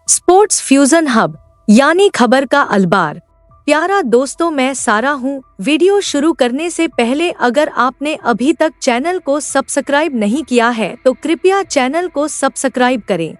Sports fusion hub यानी खबर का अलबार। प्यारा दोस्तों, मैं सारा हूँ। वीडियो शुरू करने से पहले अगर आपने अभी तक चैनल को सब्सक्राइब नहीं किया है तो कृपया चैनल को सब्सक्राइब करें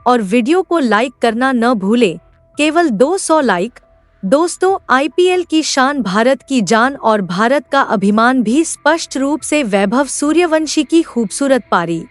और वीडियो को लाइक करना न भूलें। केवल 200 लाइक। दोस्तों, आईपीएल की शान, भारत की जान और भारत का अभिमान भी स्पष्ट रूप से वैभव सूर्यवंशी की खूबसूरत पारी,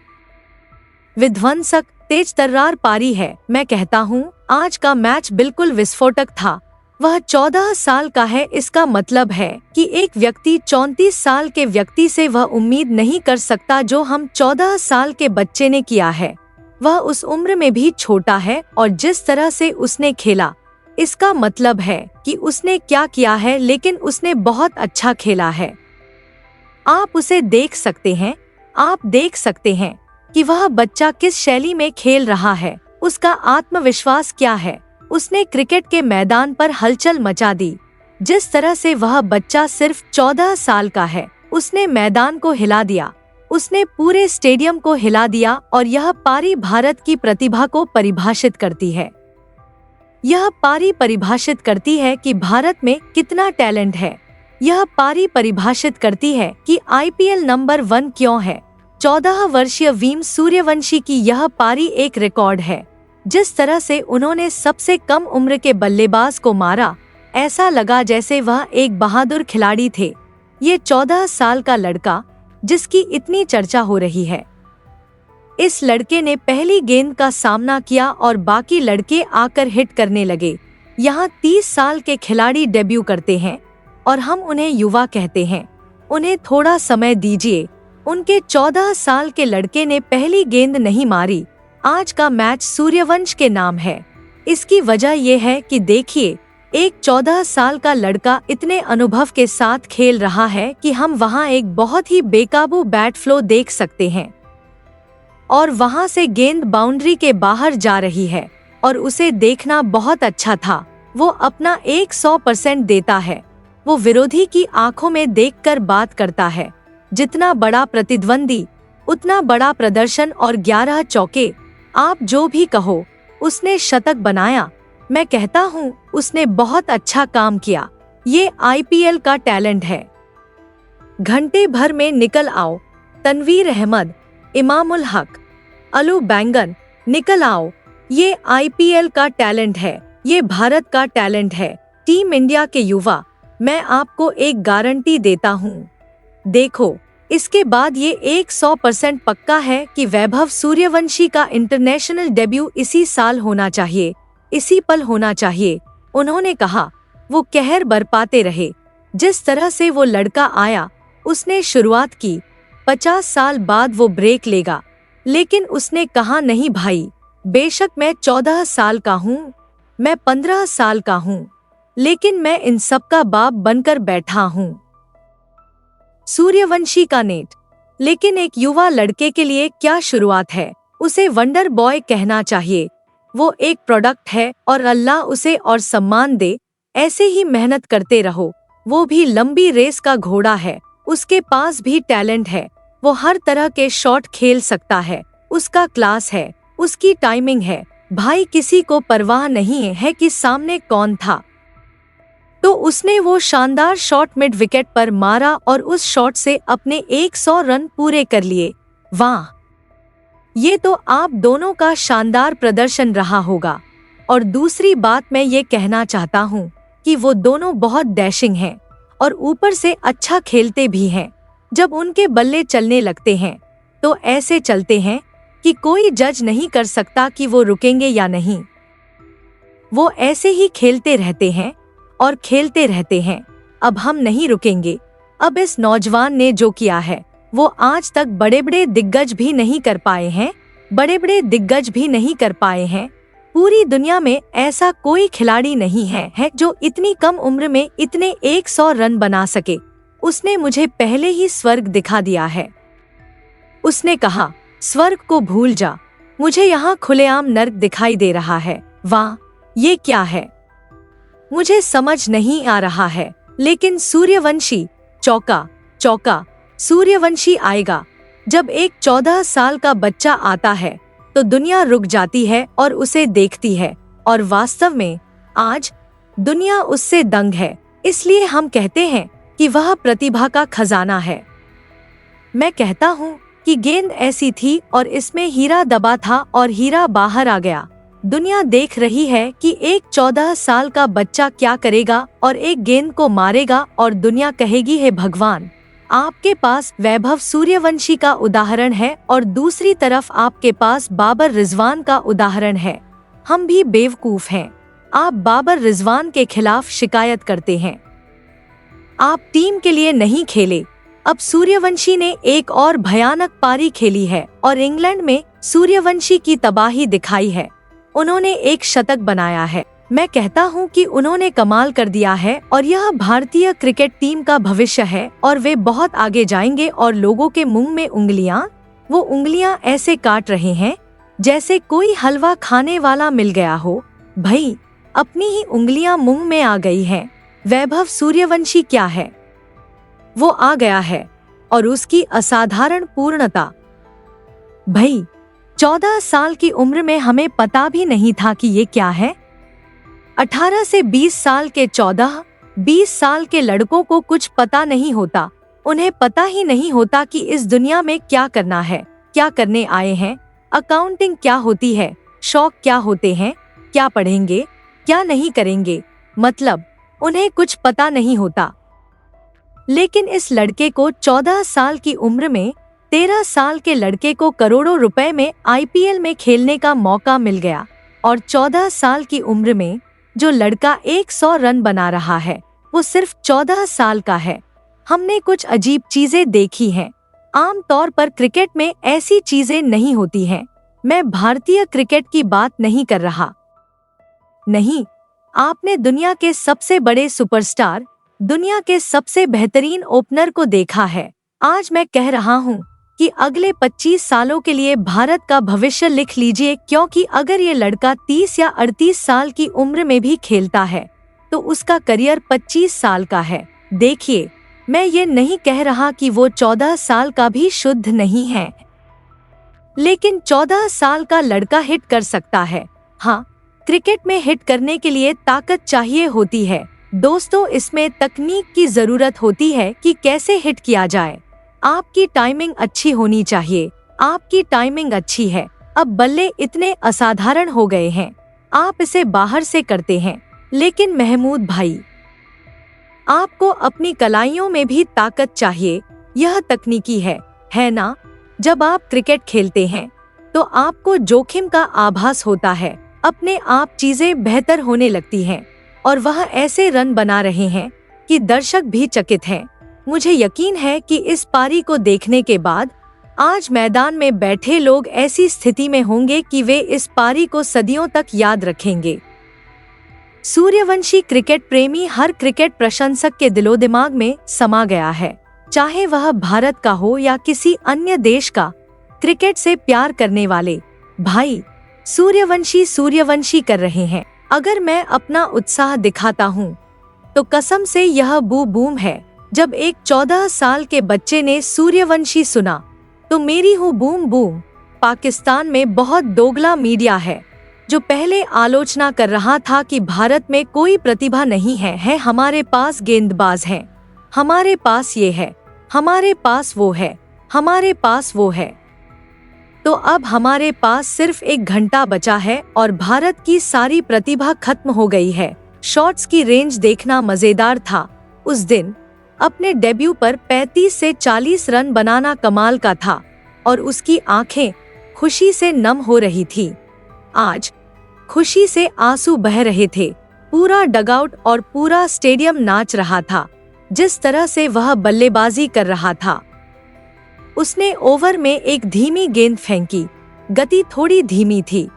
विध्वंसक तेज तर्रार पारी है। मैं कहता हूँ आज का मैच बिल्कुल विस्फोटक था। वह 14 साल का है, इसका मतलब है कि एक व्यक्ति 34 साल के व्यक्ति से वह उम्मीद नहीं कर सकता जो हम 14 साल के बच्चे ने किया है। वह उस उम्र में भी छोटा है और जिस तरह से उसने खेला, इसका मतलब है कि उसने क्या किया है, लेकिन उसने बहुत अच्छा खेला है। आप उसे देख सकते हैं, आप देख सकते हैं कि वह बच्चा किस शैली में खेल रहा है, उसका आत्मविश्वास क्या है। उसने क्रिकेट के मैदान पर हलचल मचा दी। जिस तरह से वह बच्चा सिर्फ 14 साल का है, उसने मैदान को हिला दिया, उसने पूरे स्टेडियम को हिला दिया और यह पारी भारत की प्रतिभा को परिभाषित करती है। यह पारी परिभाषित करती है कि भारत में कितना टैलेंट है। यह पारी परिभाषित करती है कि आईपीएल नंबर 1 क्यों है। 14 वर्षीय वीम सूर्यवंशी की यह पारी एक रिकॉर्ड है। जिस तरह से उन्होंने सबसे कम उम्र के बल्लेबाज को मारा, ऐसा लगा जैसे वह एक बहादुर खिलाड़ी थे। ये 14 साल का लड़का जिसकी इतनी चर्चा हो रही है, इस लड़के ने पहली गेंद का सामना किया और बाकी लड़के आकर हिट करने लगे। यहाँ 30 साल के खिलाड़ी डेब्यू करते हैं और हम उन्हें युवा कहते हैं। उन्हें थोड़ा समय दीजिए। उनके 14 साल के लड़के ने पहली गेंद नहीं मारी। आज का मैच सूर्यवंश के नाम है। इसकी वजह यह है कि देखिए, एक 14 साल का लड़का इतने अनुभव के साथ खेल रहा है कि हम वहां एक बहुत ही बेकाबू बैट फ्लो देख सकते हैं और वहां से गेंद बाउंड्री के बाहर जा रही है और उसे देखना बहुत अच्छा था। वो अपना 100% देता है। वो विरोधी की आंखों में देखकर बात करता है। जितना बड़ा प्रतिद्वंदी, उतना बड़ा प्रदर्शन और 11 चौके। आप जो भी कहो, उसने शतक बनाया। मैं कहता हूँ उसने बहुत अच्छा काम किया। ये आईपीएल का टैलेंट है। घंटे भर में निकल आओ। तनवीर अहमद, इमामुल हक, अलू बैंगन, निकल आओ। ये आईपीएल का टैलेंट है। ये भारत का टैलेंट है। टीम इंडिया के युवा, मैं आपको एक गारंटी देता हूँ। देखो, इसके बाद ये 100% पक्का है कि वैभव सूर्यवंशी का इंटरनेशनल डेब्यू इसी साल होना चाहिए, इसी पल होना चाहिए। उन्होंने कहा। वो कहर बरपाते रहे। जिस तरह से वो लड़का आया, उसने शुरुआत की। 50 साल बाद वो ब्रेक लेगा, लेकिन उसने कहा नहीं भाई, बेशक मैं 14 साल का हूँ, मैं 15 साल का हूँ, लेकिन मैं इन सबका बाप बनकर बैठा हूँ। सूर्यवंशी का नेट। लेकिन एक युवा लड़के के लिए क्या शुरुआत है। उसे वंडर बॉय कहना चाहिए। वो एक प्रोडक्ट है और अल्लाह उसे और सम्मान दे। ऐसे ही मेहनत करते रहो। वो भी लंबी रेस का घोड़ा है। उसके पास भी टैलेंट है। वो हर तरह के शॉट खेल सकता है। उसका क्लास है, उसकी टाइमिंग है। भाई, किसी को परवाह नहीं है कि सामने कौन था। तो उसने वो शानदार शॉट मिड विकेट पर मारा और उस शॉट से अपने 100 रन पूरे कर लिए। वाह, ये तो आप दोनों का शानदार प्रदर्शन रहा होगा। और दूसरी बात मैं ये कहना चाहता हूँ कि वो दोनों बहुत डैशिंग हैं और ऊपर से अच्छा खेलते भी हैं। जब उनके बल्ले चलने लगते हैं तो ऐसे चलते हैं कि कोई जज नहीं कर सकता कि वो रुकेंगे या नहीं। वो ऐसे ही खेलते रहते हैं और खेलते रहते हैं। अब हम नहीं रुकेंगे। अब इस नौजवान ने जो किया है, वो आज तक बड़े बड़े दिग्गज भी नहीं कर पाए हैं। बड़े बड़े दिग्गज भी नहीं कर पाए हैं। पूरी दुनिया में ऐसा कोई खिलाड़ी नहीं है जो इतनी कम उम्र में इतने 100 रन बना सके। उसने मुझे पहले ही स्वर्ग दिखा दिया है। उसने कहा, स्वर्ग को भूल जा, मुझे यहाँ खुलेआम नर्क दिखाई दे रहा है। वाह, ये क्या है, मुझे समझ नहीं आ रहा है। लेकिन सूर्यवंशी, चौका चौका। सूर्यवंशी आएगा। जब एक 14 साल का बच्चा आता है तो दुनिया रुक जाती है और उसे देखती है। और वास्तव में आज दुनिया उससे दंग है। इसलिए हम कहते हैं कि वह प्रतिभा का खजाना है। मैं कहता हूँ कि गेंद ऐसी थी और इसमें हीरा दबा था और हीरा बाहर आ गया। दुनिया देख रही है कि एक 14 साल का बच्चा क्या करेगा और एक गेंद को मारेगा और दुनिया कहेगी, हे भगवान। आपके पास वैभव सूर्यवंशी का उदाहरण है और दूसरी तरफ आपके पास बाबर रिजवान का उदाहरण है। हम भी बेवकूफ हैं। आप बाबर रिजवान के खिलाफ शिकायत करते हैं। आप टीम के लिए नहीं खेले। अब सूर्यवंशी ने एक और भयानक पारी खेली है और इंग्लैंड में सूर्यवंशी की तबाही दिखाई है। उन्होंने एक शतक बनाया है। मैं कहता हूं कि उन्होंने कमाल कर दिया है और यह भारतीय क्रिकेट टीम का भविष्य है और वे बहुत आगे जाएंगे और लोगों के मुंह में वो उंगलियां ऐसे काट रहे हैं जैसे कोई हलवा खाने वाला मिल गया हो। भाई, अपनी ही उंगलियां मुंह में आ गई हैं। वैभव सूर्यवंशी क्या है? वो आ गया है और उसकी असाधारण पूर्णता। भाई, 14 साल की उम्र में हमें पता भी नहीं था कि ये क्या है। 18 से 20 साल के 14-20 साल के लड़कों को कुछ पता नहीं होता। उन्हें पता ही नहीं होता कि इस दुनिया में क्या करना है, क्या करने आए हैं, अकाउंटिंग क्या होती है, शौक क्या होते हैं, क्या पढ़ेंगे, क्या नहीं करेंगे। मतलब उन्हें कुछ पता नहीं होता। लेकिन इस लड़के को 14 साल की उम्र में 13 साल के लड़के को करोड़ों रुपए में IPL में खेलने का मौका मिल गया और 14 साल की उम्र में जो लड़का 100 रन बना रहा है वो सिर्फ 14 साल का है। हमने कुछ अजीब चीजें देखी हैं। आम तौर पर क्रिकेट में ऐसी चीजें नहीं होती हैं। मैं भारतीय क्रिकेट की बात नहीं कर रहा। नहीं, आपने दुनिया के सबसे बड़े सुपरस्टार, दुनिया के सबसे बेहतरीन ओपनर को देखा है। आज मैं कह रहा हूँ कि अगले 25 सालों के लिए भारत का भविष्य लिख लीजिए, क्योंकि अगर ये लड़का 30 या 38 साल की उम्र में भी खेलता है तो उसका करियर 25 साल का है। देखिए, मैं ये नहीं कह रहा कि वो 14 साल का भी शुद्ध नहीं है, लेकिन 14 साल का लड़का हिट कर सकता है। हाँ, क्रिकेट में हिट करने के लिए ताकत चाहिए होती है दोस्तों। इसमें तकनीक की जरूरत होती है कि कैसे हिट किया जाए। आपकी टाइमिंग अच्छी होनी चाहिए। आपकी टाइमिंग अच्छी है। अब बल्ले इतने असाधारण हो गए हैं, आप इसे बाहर से करते हैं। लेकिन महमूद भाई, आपको अपनी कलाइयों में भी ताकत चाहिए। यह तकनीकी है ना? जब आप क्रिकेट खेलते हैं तो आपको जोखिम का आभास होता है। अपने आप चीजें बेहतर होने लगती हैं और वह ऐसे रन बना रहे हैं कि दर्शक भी चकित हैं। मुझे यकीन है कि इस पारी को देखने के बाद आज मैदान में बैठे लोग ऐसी स्थिति में होंगे कि वे इस पारी को सदियों तक याद रखेंगे। सूर्यवंशी क्रिकेट प्रेमी हर क्रिकेट प्रशंसक के दिलो दिमाग में समा गया है, चाहे वह भारत का हो या किसी अन्य देश का। क्रिकेट से प्यार करने वाले भाई सूर्यवंशी कर रहे हैं। अगर मैं अपना उत्साह दिखाता हूँ तो कसम से यह बूम है। जब एक 14 साल के बच्चे ने सूर्यवंशी सुना तो मेरी हूँ बूम। पाकिस्तान में बहुत दोगला मीडिया है जो पहले आलोचना कर रहा था कि भारत में कोई प्रतिभा नहीं है, हमारे पास गेंदबाज हैं, हमारे पास ये है, हमारे पास वो है, हमारे पास वो है। तो अब हमारे पास सिर्फ 1 घंटा बचा है और भारत की सारी प्रतिभा खत्म हो गई है। शॉट्स की रेंज देखना मजेदार था। उस दिन अपने डेब्यू पर 35 से 40 रन बनाना कमाल का था और उसकी आंखें खुशी से नम हो रही थी। आज खुशी से आंसू बह रहे थे। पूरा डगआउट और पूरा स्टेडियम नाच रहा था जिस तरह से वह बल्लेबाजी कर रहा था। उसने ओवर में एक धीमी गेंद फेंकी। गति थोड़ी धीमी थी,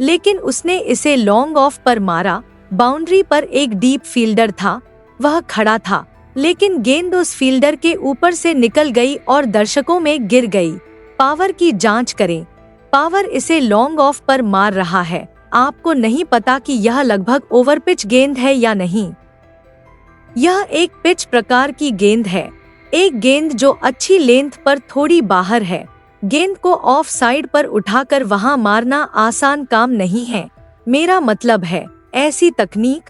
लेकिन उसने इसे लॉन्ग ऑफ पर मारा। बाउंड्री पर एक डीप फील्डर था, वह खड़ा था, लेकिन गेंद उस फील्डर के ऊपर से निकल गई और दर्शकों में गिर गई। पावर की जांच करें। पावर इसे लॉन्ग ऑफ पर मार रहा है। आपको नहीं पता कि यह लगभग ओवर पिच गेंद है या नहीं। यह एक पिच प्रकार की गेंद है, एक गेंद जो अच्छी लेंथ पर थोड़ी बाहर है। गेंद को ऑफ साइड पर उठाकर वहां मारना आसान काम नहीं है। मेरा मतलब है, ऐसी तकनीक,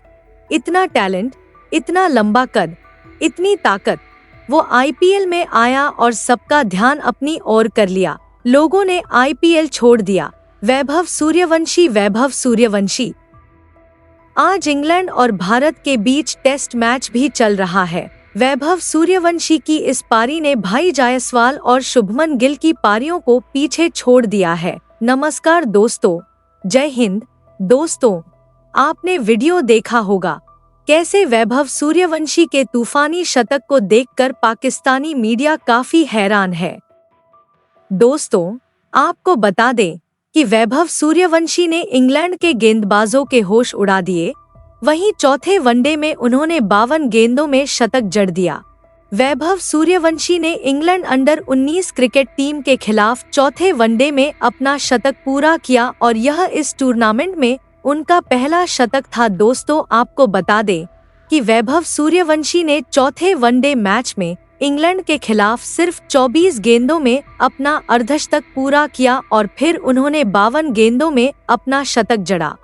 इतना टैलेंट, इतना लंबा कद, इतनी ताकत। वो आईपीएल में आया और सबका ध्यान अपनी ओर कर लिया। लोगों ने आईपीएल छोड़ दिया। वैभव सूर्यवंशी। आज इंग्लैंड और भारत के बीच टेस्ट मैच भी चल रहा है। वैभव सूर्यवंशी की इस पारी ने भाई जायसवाल और शुभमन गिल की पारियों को पीछे छोड़ दिया है। नमस्कार दोस्तों, जय हिंद। दोस्तों, आपने वीडियो देखा होगा कैसे वैभव सूर्यवंशी के तूफानी शतक को देखकर पाकिस्तानी मीडिया काफी हैरान है। दोस्तों, आपको बता दें कि वैभव सूर्यवंशी ने इंग्लैंड के गेंदबाजों के होश उड़ा दिए। वहीं चौथे वनडे में उन्होंने 52 गेंदों में शतक जड़ दिया। वैभव सूर्यवंशी ने इंग्लैंड अंडर 19 क्रिकेट टीम के खिलाफ चौथे वनडे में अपना शतक पूरा किया और यह इस टूर्नामेंट में उनका पहला शतक था। दोस्तों, आपको बता दें कि वैभव सूर्यवंशी ने चौथे वनडे मैच में इंग्लैंड के खिलाफ सिर्फ 24 गेंदों में अपना अर्धशतक पूरा किया और फिर उन्होंने 52 गेंदों में अपना शतक जड़ा।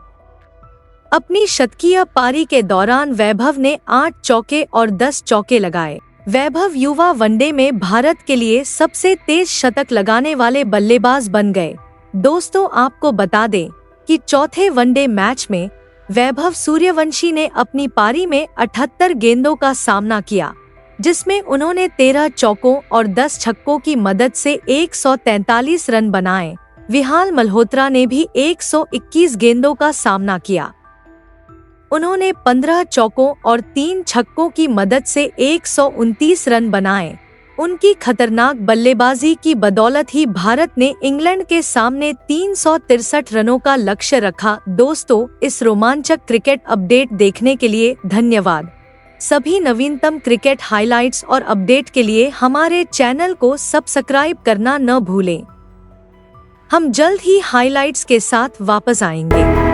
अपनी शतकीय पारी के दौरान वैभव ने 8 चौके और 10 चौके लगाए। वैभव युवा वनडे में भारत के लिए सबसे तेज शतक लगाने वाले बल्लेबाज बन गए। दोस्तों, आपको बता दें कि चौथे वनडे मैच में वैभव सूर्यवंशी ने अपनी पारी में 78 गेंदों का सामना किया, जिसमें उन्होंने 13 चौकों और 10 छक्कों की मदद से 143 रन बनाए। विहाल मल्होत्रा ने भी 121 गेंदों का सामना किया। उन्होंने 15 चौकों और 3 छक्कों की मदद से 129 रन बनाए। उनकी खतरनाक बल्लेबाजी की बदौलत ही भारत ने इंग्लैंड के सामने 363 रनों का लक्ष्य रखा। दोस्तों, इस रोमांचक क्रिकेट अपडेट देखने के लिए धन्यवाद। सभी नवीनतम क्रिकेट हाइलाइट्स और अपडेट के लिए हमारे चैनल को सब्सक्राइब करना न भूलें। हम जल्द ही हाइलाइट्स के साथ वापस आएंगे।